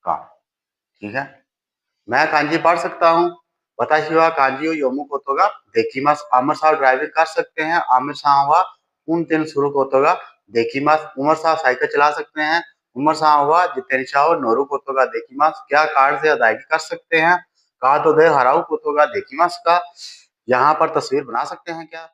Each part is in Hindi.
का। ठीक है, मैं कांजी पढ़ सकता हूँ। वताशी वा कांजीを読むことができます。आमिर साहब ड्राइविंग कर सकते हैं। आमिर साहब वा運転することができます。उमर साहब साइकिल चला सकते हैं। उमर साहब वा जितेंशाを乗ることができます। क्या कार्ड से अदायगी कर सकते हैं? कार्ड दे हराऊことができますか? यहाँ पर तस्वीर बना सकते हैं क्या?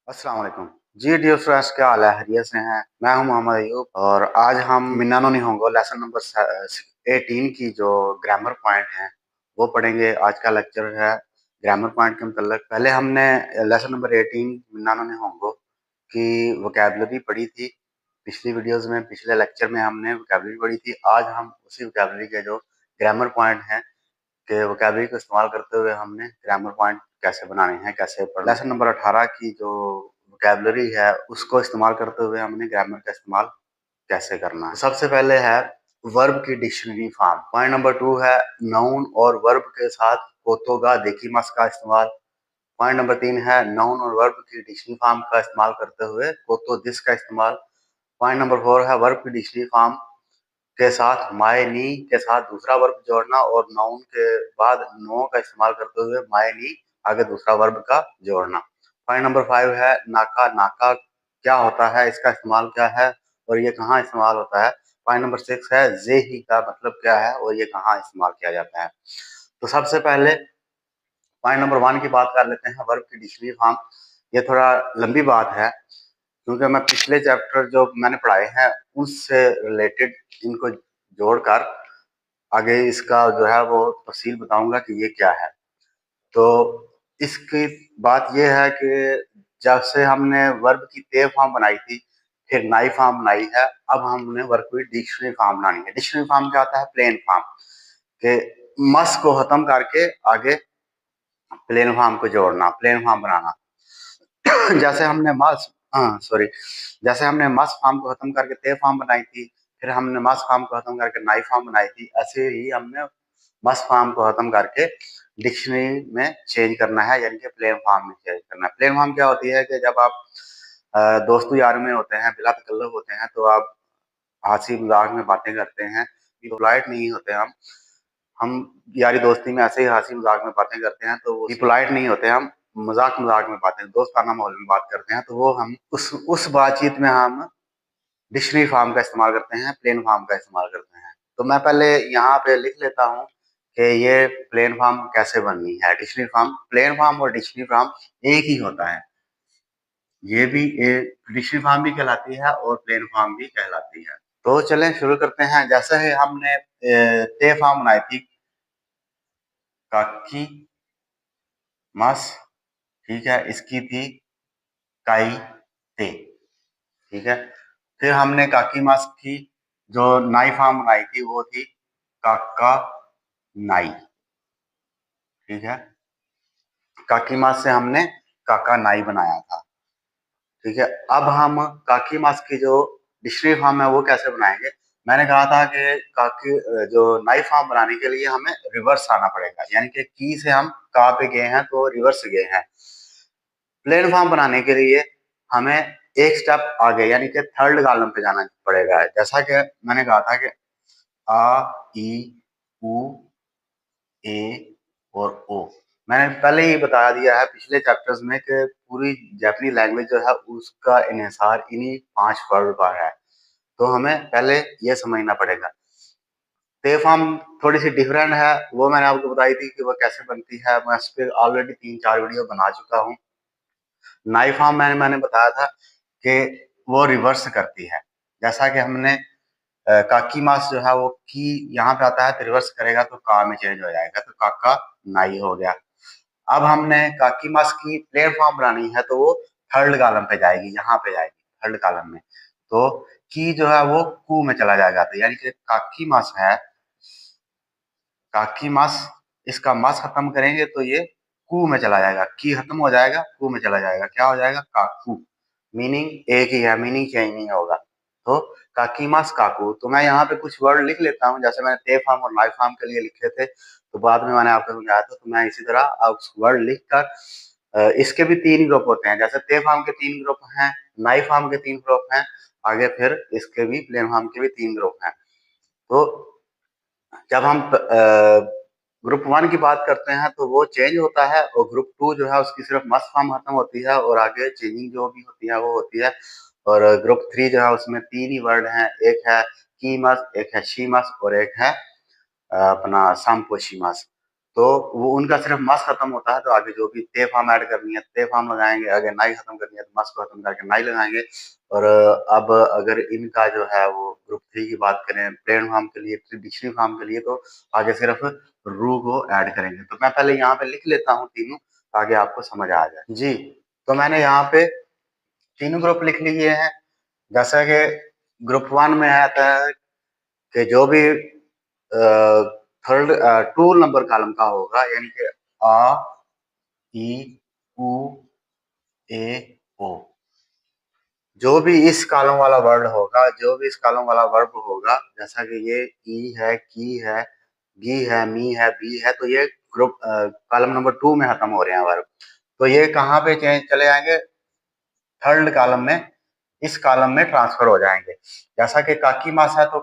अस्सलाम वालेकुम जी डियर फ्रेंड्स, क्या हाल है? खैरियत से हैं? मैं हूं मोहम्मद अयूब और आज हम मिन्नानो निहोंगो लेसन नंबर 18 की जो ग्रामर पॉइंट हैं वो पढ़ेंगे। आज का लेक्चर है ग्रामर पॉइंट के मतलब। पहले हमने लेसन नंबर 18 मिन्नानो निहोंगो की वोकैबुलरी पढ़ी थी पिछली वीडियोस में। पिछले लेक्चर में हमने वोकैबुलरी पढ़ी थी। आज हम उसी वोकैबुलरी के जो ग्रामर पॉइंट हैं के वोकैबुलरी को इस्तेमाल करते हुए हमने ग्रामर पॉइंट कैसे बनाने हैं, कैसे पढ़ना। लेसन नंबर 18 की जो वोकैबुलरी है उसको इस्तेमाल करते हुए हमने ग्रामर का इस्तेमाल कैसे करना है। सबसे पहले है वर्ब की डिक्शनरी फॉर्म। पॉइंट नंबर 2 है नाउन और वर्ब के साथ कोतो गा देकिमास का इस्तेमाल। पॉइंट नंबर 3 है नाउन और वर्ब की डिक्शनरी फॉर्म का इस्तेमाल करते हुए कोतो दिस का इस्तेमाल। पॉइंट नंबर 4 है वर्ब की डिक्शनरी फॉर्म के साथ माय नी के साथ दूसरा वर्ब जोड़ना और नाउन के बाद नो का इस्तेमाल करते हुए माय नी आगे दूसरा वर्ब का जोड़ना। पॉइंट नंबर 5 है नाका। नाका क्या होता है, इसका इस्तेमाल क्या है और ये कहाँ इस्तेमाल होता है। पॉइंट नंबर 6 है जे ही का मतलब क्या है और ये कहाँ इस्तेमाल किया जाता है। तो सबसे पहले पॉइंट नंबर 1 की बात कर लेते हैं, वर्ब की डिक्शनरी फॉर्म। ये थोड़ा लंबी बात है क्योंकि मैं पिछले चैप्टर जो मैंने पढ़ाए हैं उससे रिलेटेड इनको जोड़कर आगे इसका जो है वो तफसील बताऊंगा कि ये क्या है। तो इसकी बात ये है कि जब से हमने वर्ब की ते फॉर्म बनाई थी फिर नाई फॉर्म बनाई है, अब हमने वर्ब की डिक्शनरी फॉर्म बनानी है। डिक्शनरी फॉर्म क्या होता है? प्लेन फॉर्म के मस को खत्म करके आगे प्लेन फॉर्म को जोड़ना, प्लेन फॉर्म बनाना। जैसे हमने जैसे हमने मस फॉर्म को खत्म करके ते फॉर्म बनाई थी, फिर हमने मस फॉर्म को खत्म करके नाई फॉर्म बनाई थी, ऐसे ही हमने मस फॉर्म को खत्म करके डिक्शनरी में चेंज करना है, यानी कि प्लेन फॉर्म में चेंज करना है। प्लेन फॉर्म क्या होती है कि जब आप दोस्तों यार में होते हैं, बिला तकल्लुफ होते हैं, तो आप हंसी मजाक में बातें करते हैं, पोलाइट नहीं होते। हम यारी दोस्ती में ऐसे ही हंसी मजाक में बातें करते हैं तो वो पोलाइट नहीं होते। हम मजाक मजाक में बातें, दोस्ताना माहौल में बात करते हैं, तो वो हम उस बातचीत में हम डिक्शनरी फॉर्म का इस्तेमाल करते हैं, प्लेन फॉर्म का इस्तेमाल करते हैं। तो मैं पहले यहाँ पे लिख लेता हूँ कि ये प्लेन फॉर्म कैसे बननी है। डिक्शनरी फॉर्म, प्लेन फॉर्म और डिक्शनरी फॉर्म एक ही होता है। ये भी एक डिक्शनरी फॉर्म भी कहलाती है और प्लेन फॉर्म भी कहलाती है। तो चलें शुरू करते हैं। जैसे ही हमने ते फॉर्म बनाई थी, काकी मस, ठीक है, इसकी थी काई ते, ठीक है। फिर हमने काकी मस की जो नाई फॉर्म बनाई थी वो थी काका नाई, ठीक है। काकी मास से हमने काका नाई बनाया था, ठीक है। अब हम काकी मास की जो डिक्शनरी फॉर्म है वो कैसे बनाएंगे। मैंने कहा था कि काकी जो नाई फॉर्म बनाने के लिए हमें रिवर्स आना पड़ेगा, यानी कि की से हम का पे गए हैं तो रिवर्स गए हैं। प्लेन फॉर्म बनाने के लिए हमें एक स्टेप आगे यानी कि थर्ड कॉलम पे जाना पड़ेगा। जैसा कि मैंने कहा था कि आ ई उ ए और ओ, मैंने पहले ही बता दिया है पिछले चैप्टर्स में कि पूरी जापानी लैंग्वेज जो है उसका इन्हिसार इन्हीं 5 वर्ड पर है। तो हमें पहले ये समझना पड़ेगा। ते फॉर्म थोड़ी सी डिफरेंट है, वो मैंने आपको बताई थी कि वो कैसे बनती है। मैं इस पर ऑलरेडी 3-4 वीडियो बना चुका हूँ। नाई फॉर्म मैंने बताया था कि वो रिवर्स करती है। जैसा कि हमने काकी मास जो है वो की यहाँ पे आता है तो रिवर्स करेगा तो का में चेंज हो जाएगा, तो काका नाई हो गया। अब हमने काकी मास की प्लेन फॉर्म बनानी है तो वो थर्ड कॉलम पे जाएगी, यहाँ पे जाएगी थर्ड कॉलम में। तो की जो है वो कू में चला जाएगा, तो यानी कि काकी मास है, काकी मास, इसका मास खत्म करेंगे तो ये कू में चला जाएगा, की खत्म हो जाएगा कू में चला जाएगा, क्या हो जाएगा? काकू। मीनिंग एक ही है, मीनिंग चेंज नहीं होगा। तो काकी मास काकू। तो मैं यहाँ पे कुछ वर्ड लिख लेता हूँ, जैसे मैंने ते फॉर्म और नाई फॉर्म के लिए लिखे थे तो बाद में मैंने आपको समझाया था, तो मैं इसी तरह उस वर्ड लिख कर इसके भी 3 ग्रुप होते हैं। जैसे ते फॉर्म के 3 ग्रुप हैं, नाई फॉर्म के 3 ग्रुप हैं, आगे फिर इसके भी प्लेन फॉर्म के भी 3 ग्रुप हैं। तो जब हम ग्रुप 1 की बात करते हैं तो वो चेंज होता है, और ग्रुप 2 जो है उसकी सिर्फ मस्ट फॉर्म खत्म होती है और आगे चेंजिंग जो भी होती है वो होती है। और ग्रुप 3 जो है उसमें 3 ही वर्ड हैं, एक है कीमस, एक है शीमस और एक है अपना सांपोशिमस। तो वो उनका सिर्फ मस खत्म होता है, तो आगे जो भी ते फॉर्म ऐड करनी है ते फॉर्म लगाएंगे, आगे नाई खत्म करनी है तो मस को खत्म करके नाई लगाएंगे। और अब अगर इनका जो है वो ग्रुप 3 की बात करें प्लेन फॉर्म के लिए, डिक्शनरी फॉर्म के लिए, तो आगे सिर्फ रू को ऐड करेंगे। तो मैं पहले यहाँ पे लिख लेता हूँ तीनों, ताकि आपको समझ आ जाए जी। तो मैंने यहाँ पे तीनों ग्रुप लिख लिए हैं। जैसा कि ग्रुप 1 में आता है कि जो भी थर्ड 2 नंबर कॉलम का होगा, यानी कि आ, ई, उ, ए, ओ, जो भी इस कॉलम वाला वर्ड होगा, जो भी इस कॉलम वाला वर्ब होगा, जैसा कि ये ई है, की है, गी है, मी है, बी है, तो ये ग्रुप कॉलम नंबर 2 में खत्म हो रहे हैं वर्ब। तो ये कहाँ पे चेंज चले जाएंगे? थर्ड कॉलम में, इस कॉलम में ट्रांसफर हो जाएंगे। जैसा कि काकी मास है तो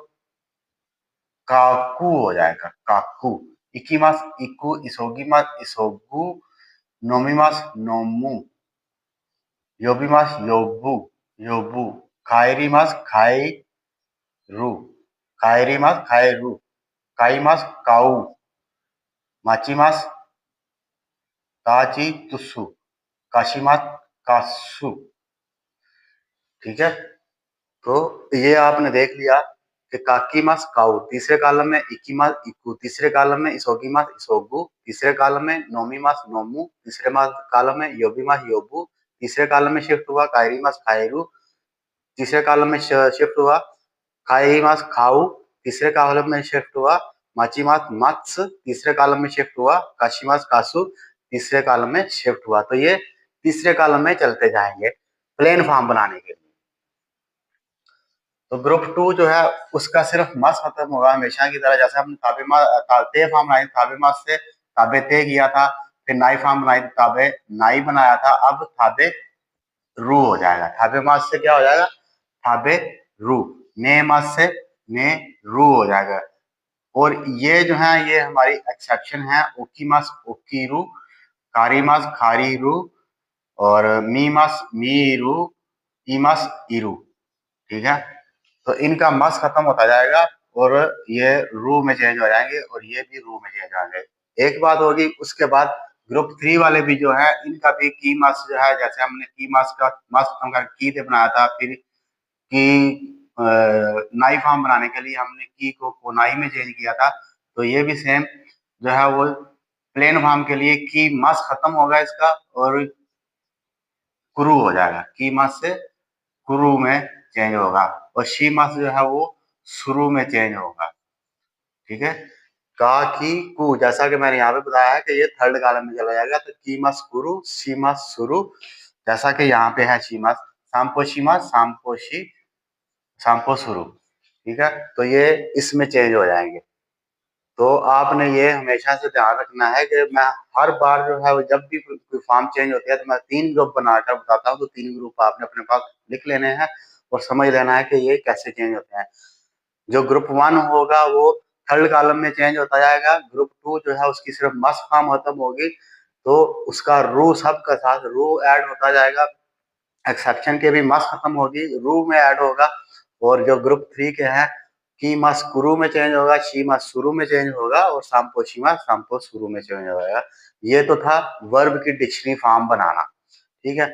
काकू हो जाएगा, काकू। इकीमास इकू, इसोगीमास इसोगू, नोमीमास नोमू, योबीमास योबू योबू, खायरीमास खायरू, खायरीमास खायरू, काईमास काऊ, माचीमास काची तुसु, काशीमास कासु। ठीक है, तो ये आपने देख लिया कि काकीमास काऊ तीसरे कॉलम में, इकीमास इकू तीसरे कॉलम में, इसोगीमास इसोगू तीसरे कॉलम में, नोमीमास नोमू तीसरे कॉलम में, योबीमास योबू तीसरे कॉलम में शिफ्ट हुआ, कायरीमास खायरू तीसरे कॉलम में शिफ्ट हुआ, खाईमास खाऊ तीसरे कॉलम में शिफ्ट हुआ, माचीमास मत्स तीसरे कॉलम में शिफ्ट हुआ, काशीमास कासु तीसरे कॉलम में शिफ्ट हुआ। तो ये तीसरे कॉलम में चलते जाएंगे प्लेन फॉर्म बनाने के लिए। तो ग्रुप 2 जो है उसका सिर्फ मस खत्म होगा हमेशा की तरह। जैसे हमने ते फॉर्म बनाई, ताबे मस से ताबे ते किया था, फिर नाई फॉर्म बनाई तो ताबे नाई बनाया था, अब थाबे रू हो जाएगा। थाबे मस से क्या हो जाएगा? थाबे रू। ने मस से ने रू हो जाएगा। और ये जो है ये हमारी एक्सेप्शन है, ओकीमस ओकीरू, कारीमस खारीरू, और मीमस मीरू, ईमस ईरू। ठीक है, तो इनका मस खत्म होता जाएगा और ये रू में चेंज हो जाएंगे और ये भी रू में चेंज हो जाएंगे। एक बात होगी, उसके बाद ग्रुप 3 वाले भी जो है इनका भी की मस जो है, जैसे हमने की मस का मस खत्म कर की से बनाया था, फिर की नाई फॉर्म बनाने के लिए हमने की को कोनाई में चेंज किया था। तो ये भी सेम जो है वो प्लेन फॉर्म के लिए की मस खत्म होगा इसका और कुरु हो जाएगा। की मस से कुरु में चेंज होगा और शी मस जो है वो शुरू में चेंज होगा। ठीक है, का की कु, जैसा कि मैंने यहाँ पे बताया है कि ये थर्ड कॉलम में चला जाएगा। तो की मस कुरु, शी मस शुरू, जैसा कि यहाँ पे है शी मस, सांपो शी मस, सांपो शी, सांपो शुरू। ठीक है, तो ये इसमें चेंज हो जाएंगे। तो आपने ये हमेशा से ध्यान रखना है कि मैं हर बार जो है जब भी कोई फॉर्म चेंज होती है तो मैं 3 ग्रुप बनाकर बताता हूँ। तो 3 ग्रुप आपने अपने पास लिख लेने हैं और समझ लेना है कि ये कैसे चेंज होते हैं। जो ग्रुप 1 होगा वो थर्ड कॉलम में चेंज होता जाएगा। ग्रुप 2 जो है उसकी सिर्फ मस्ट फॉर्म खत्म होगी, तो उसका रू सब का साथ रू ऐड होता जाएगा। एक्सेप्शन के भी मस खत्म होगी, रू में ऐड होगा। और जो ग्रुप 3 के हैं की मस कुरु में चेंज होगा, शी मस शुरू में चेंज होगा और सांपो शीमा सांपो शुरू में चेंज होगा। ये तो था वर्ब की डिक्शनरी फॉर्म बनाना। ठीक है,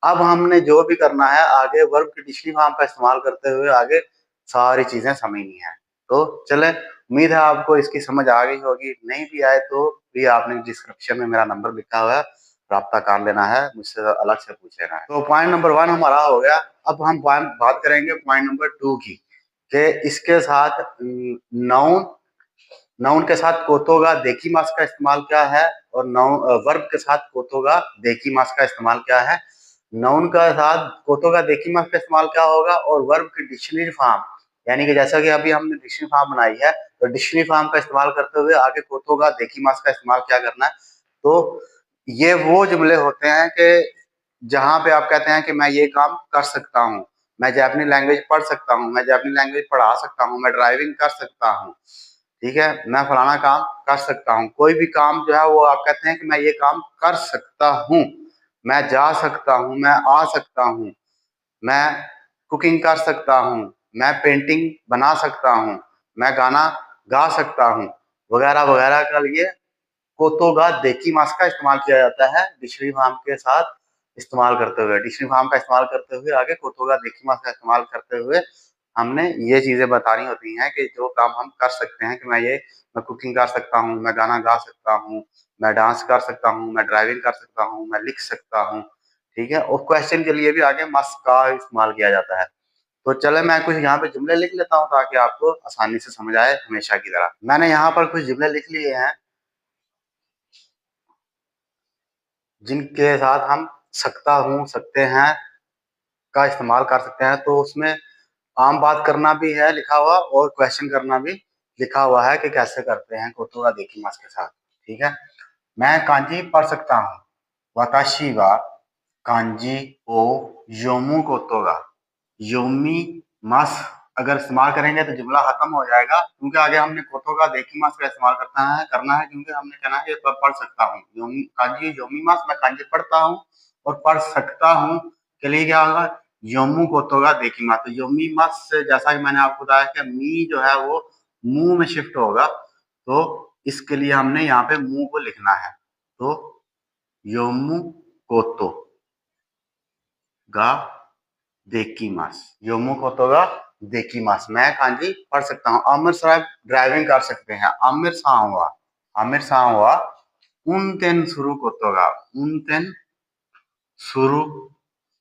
अब हमने जो भी करना है आगे वर्ब की डिक्शनरी फॉर्म का इस्तेमाल करते हुए आगे सारी चीजें समझनी है। तो चले, उम्मीद है आपको इसकी समझ आ गई होगी। नहीं भी आए तो भी आपने डिस्क्रिप्शन में मेरा नंबर लिखा हुआ है, राब्ता कर लेना है, मुझसे अलग से पूछ लेना है। तो पॉइंट नंबर 1 हमारा हो गया। अब हम बात करेंगे पॉइंट नंबर 2 की, कि इसके साथ नाउन, नाउन के साथ कोतोगा देखी मास का इस्तेमाल क्या है, और नाउन वर्ब के साथ कोतोगा देखी मास का इस्तेमाल क्या है। नाउन का साथ कोतोगा देखी मास का इस्तेमाल क्या होगा, और वर्ब की डिक्शनरी फॉर्म, यानी कि जैसा कि अभी हमने डिक्शनरी फॉर्म बनाई है तो डिक्शनरी फॉर्म का इस्तेमाल करते हुए आगे कोतोगा देखी मास का इस्तेमाल क्या करना है। तो ये वो जुमले होते हैं कि जहां पे आप कहते हैं कि मैं ये काम कर सकता हूँ, मैं जापानी लैंग्वेज पढ़ सकता हूँ, मैं जापानी लैंग्वेज पढ़ा सकता हूँ, मैं ड्राइविंग कर सकता हूँ, ठीक है, मैं फलाना काम कर सकता हूँ। कोई भी काम जो है वो आप कहते हैं कि मैं ये काम कर सकता हूँ, मैं जा सकता हूँ, मैं आ सकता हूँ, मैं कुकिंग कर सकता हूँ, मैं पेंटिंग बना सकता हूँ, मैं गाना गा सकता हूँ, वगैरह वगैरह के लिए कोतोगा देकिमास का इस्तेमाल किया जाता है डिक्शनरी फॉर्म के साथ इस्तेमाल करते हुए। डिक्शनरी फॉर्म का इस्तेमाल करते हुए आगे कोतोगा देकिमास का इस्तेमाल करते हुए हमने ये चीजें बतानी होती हैं कि जो काम हम कर सकते हैं कि मैं कुकिंग कर सकता हूँ, मैं गाना गा सकता हूँ, मैं डांस कर सकता हूँ, मैं ड्राइविंग कर सकता हूँ, मैं लिख सकता हूँ, ठीक है। और क्वेश्चन के लिए भी आगे मस्ट का इस्तेमाल किया जाता है। तो चले मैं कुछ यहाँ पे जुमले लिख लेता हूँ ताकि आपको आसानी से समझ आए हमेशा की तरह। मैंने यहाँ पर कुछ जुमले लिख लिए हैं जिनके साथ हम सकता हूँ, सकते हैं का इस्तेमाल कर सकते हैं। तो उसमें आम बात करना भी है लिखा हुआ और क्वेश्चन करना भी लिखा हुआ है कि कैसे करते हैं कोतोगा देकिमास के साथ, ठीक है। मैं कांजी पढ़ सकता हूँ। वाताशी वा कांजी ओ योमु कोतोगा योमी मास अगर इस्तेमाल करेंगे तो जुमला खत्म हो जाएगा, क्योंकि आगे हमने कोतोगा देकिमास का इस्तेमाल करना है क्योंकि हमने कहना है कि पढ़ सकता हूँ। योमी कांजी योमी मास मैं कांजी पढ़ता हूँ और पढ़ सकता हूँ के लिए क्या होगा योमु कोतोगा देकिमास। तो योमी मास से जैसा कि मैंने आपको बताया कि मी जो है वो मुंह में शिफ्ट होगा, तो इसके लिए हमने यहाँ पे मुंह को लिखना है। तो योमु कोतो गा देकिमास, योमु कोतो गा देकिमास। मैं कांजी पढ़ सकता हूँ। आमिर साहब ड्राइविंग कर सकते हैं। आमिर सांवा उनतेन शुरू कोतो गा उनतेन शुरू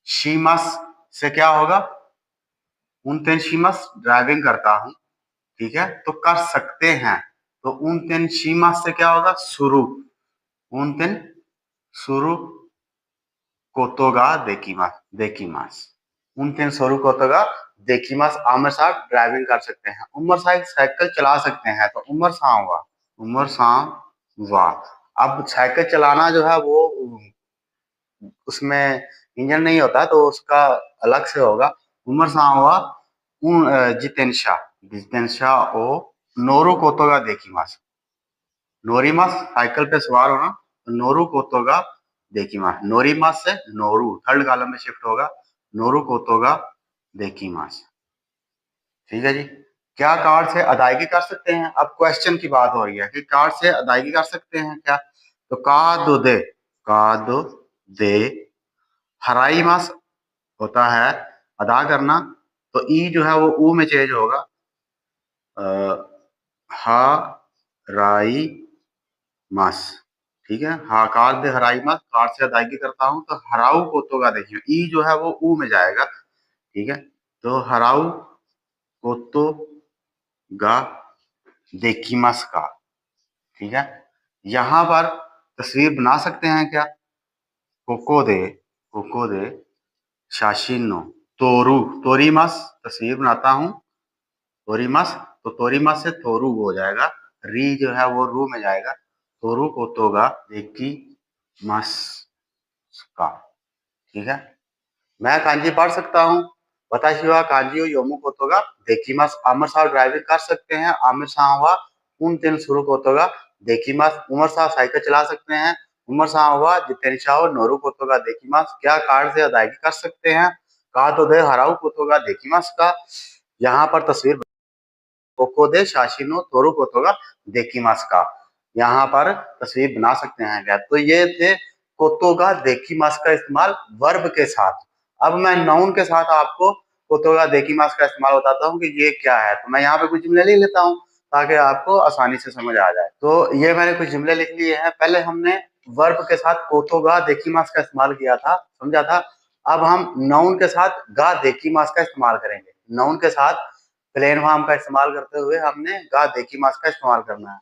शीमास से क्या होगा उनतेन शीमास ड्राइविंग करता हूँ, ठीक है। तो कर सकते हैं तो उनतेन शीमास से क्या होगा शुरू, उनतेन शुरू कोतोगा देकिमास उनतेन शुरू कोतोगा देकिमास। आमिर साहब ड्राइविंग कर सकते हैं। उमर साहब साइकिल चला सकते हैं। तो उमर सांवा। अब साइकिल चलाना जो है वो उसमें इंजन नहीं होता तो उसका अलग से होगा। उमर सांवा जितेंशा जितेंशा ओ नोरू कोतोगा देकिमास। नोरीमास साइकिल पे सवार होना, तो नोरू कोतोगा देकिमास। नोरीमास से नोरू थर्ड कॉलम में शिफ्ट होगा, नोरू कोतोगा देकिमास, ठीक है जी। क्या कार्ड से अदायगी कर सकते हैं? अब क्वेश्चन की बात हो रही है कि कार्ड से अदायगी कर सकते हैं क्या? तो कादो दे हराईमास होता है अदा करना, तो ई जो है वो ऊ में चेंज होगा, हा राई मास, ठीक है। हाँ कार दे हराई मास, कार से अदायगी करता हूँ तो हराऊ कोतोगा देखिए ई जो है वो ऊ में जाएगा, ठीक है। तो हराऊ कोतो गा देकिमास का, ठीक है। यहाँ पर तस्वीर बना सकते हैं क्या? कोको दे शाशिनो तोरू तोरीमास तस्वीर बनाता हूँ, तोरीमास तो तोरीमास से तोरू हो जाएगा, री जो है वो रू में जाएगा, तोरू कोतोगा देकी मास का, ठीक है। मैं कांजी पढ़ सकता हूँ। वताशी वा कांजी योमु कोतोगा देकिमास। आमिर साहब ड्राइविंग कर सकते हैं। आमिर साहब वा उन दिन शुरू कोतोगा देकिमास। उमर साहब साइकिल चला सकते हैं। उमर साहब वा जितेंशा नोरू कोतोगा देकिमास। क्या कार्ड से अदायगी कर सकते हैं? कहा तो दे हराऊ कोतोगा देकिमास का। यहाँ पर तस्वीर कोकोदे शाशिनो तोरू कोतोगा देकिमास का, यहाँ पर तस्वीर बना सकते हैं क्या? तो ये थे कोतोगा देकिमास का इस्तेमाल वर्ब के साथ। अब मैं नाउन के साथ आपको कोतोगा देकिमास का इस्तेमाल बताता हूँ कि ये क्या है। तो मैं यहाँ पे कुछ जुमले लिख लेता हूँ ताकि आपको आसानी से समझ आ जाए। तो ये मैंने कुछ जुमले लिख लिए हैं। पहले हमने वर्ब के साथ कोतोगा देकिमास का इस्तेमाल किया था, समझा था। अब हम नाउन के साथ गा देकिमास का इस्तेमाल करेंगे। नाउन के साथ प्लेन फॉर्म का इस्तेमाल करते हुए हमने गा देकिमास का इस्तेमाल करना है।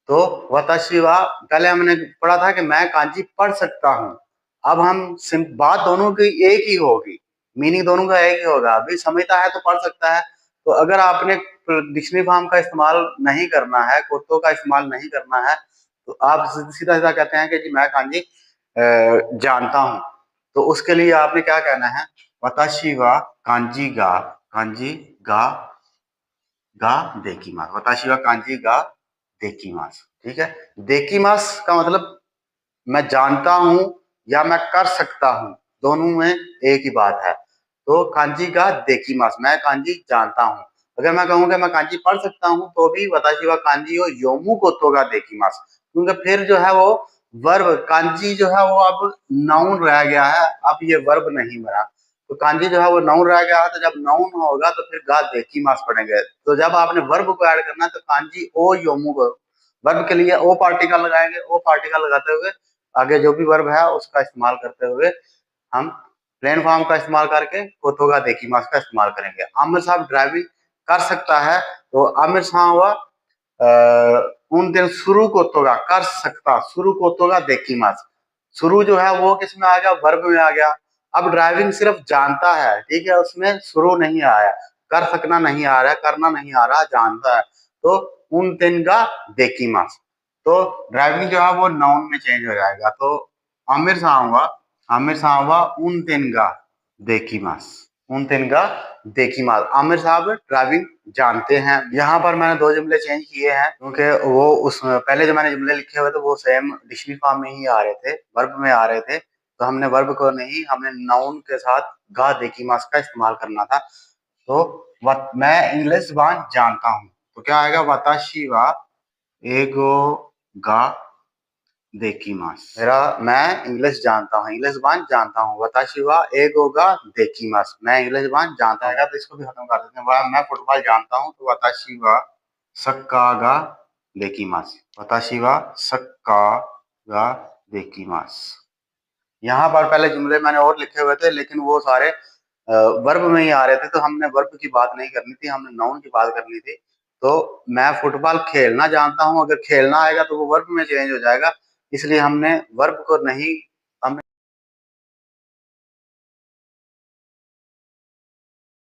तो वताशी वा पहले हमने पढ़ा था कि मैं कांजी पढ़ सकता हूँ। अब हम बात दोनों की एक ही होगी, मीनिंग दोनों का एक ही होगा। अभी समझता है तो पढ़ सकता है। तो अगर आपने डिक्शनरी फॉर्म का इस्तेमाल नहीं करना है, कोतो का इस्तेमाल नहीं करना है, तो आप सीधा सीधा कहते हैं कि जी मैं कांजी जानता हूँ। तो उसके लिए आपने क्या कहना है, वताशी वा कांजी गा गा देकीमास, वताशी वा कांजी गा देकीमास। ठीक है, देकीमास का मतलब मैं जानता हूं या मैं कर सकता हूं, दोनों में एक ही बात है। तो कांजी का देकीमास, मैं कांजी जानता हूं। अगर मैं कहूँ मैं कांजी पढ़ सकता हूं तो भी वताशी वा कांजी हो योमू कोतो का देकीमास, क्योंकि फिर जो है वो वर्ब कांजी जो है वो अब नाउन रह गया है, अब ये वर्ब नहीं बना। तो कांजी जो है वो नाउन रह गया है, तो जब नाउन होगा तो फिर गा देकीमास पढ़ेंगे। तो जब आपने वर्ब को ऐड करना है तो कांजी ओ योमू को, वर्ब के लिए ओ पार्टिकल लगाएंगे, ओ पार्टिकल लगाते हुए आगे जो भी वर्ब है उसका इस्तेमाल करते हुए हम प्लेन फॉर्म का इस्तेमाल करके कोतोगा देकीमास का इस्तेमाल करेंगे। आमिर साहब ड्राइविंग कर सकता है, तो आमिर साहब हुआ उन दिन शुरू कोतोगा कर सकता, शुरू कोतोगा देकीमास। शुरू जो है वो किस में आ गया, वर्ब में आ गया। अब ड्राइविंग सिर्फ जानता है, ठीक है, उसमें शुरू नहीं आया, कर सकना नहीं आ रहा, करना नहीं आ रहा, जानता है। तो उन दिन का देकीमास, तो ड्राइविंग जो है वो नाउन में चेंज हो जाएगा। तो आमिर साहब उन दिन का देकीमास, उन दिन का देकीमास। आमिर साहब ड्राइविंग जानते हैं। यहाँ पर मैंने दो जुमले चेंज किए हैं, क्योंकि वो उस पहले जो मैंने जुमले लिखे हुए थे वो सेम डिक्शनरी फॉर्म में ही आ रहे थे, वर्ब में आ रहे थे। तो हमने वर्ब को नहीं, हमने नाउन के साथ गा देकीमास का इस्तेमाल करना था। तो मैं इंग्लिश ज़बान जानता हूँ, तो क्या आएगा, वताशी वा एगो गा देकीमास। मेरा मैं इंग्लिश जानता हूँ, इंग्लिश ज़बान जानता हूँ। वताशी वा एगो गा देकीमास, मैं इंग्लिश ज़बान जानता हूँ। तो इसको भी खत्म कर देते हैं। मैं फुटबॉल जानता हूँ, तो वताशी वा सक्का गा देकीमास, वताशी वा सक्का गा देकीमास। यहाँ पर पहले जुमले मैंने और लिखे हुए थे, लेकिन वो सारे वर्ब में ही आ रहे थे, तो हमने वर्ब की बात नहीं करनी थी, हमने नाउन की बात करनी थी। तो मैं फुटबॉल खेलना जानता हूँ, अगर खेलना आएगा तो वो वर्ब में चेंज हो जाएगा, इसलिए हमने वर्ब को नहीं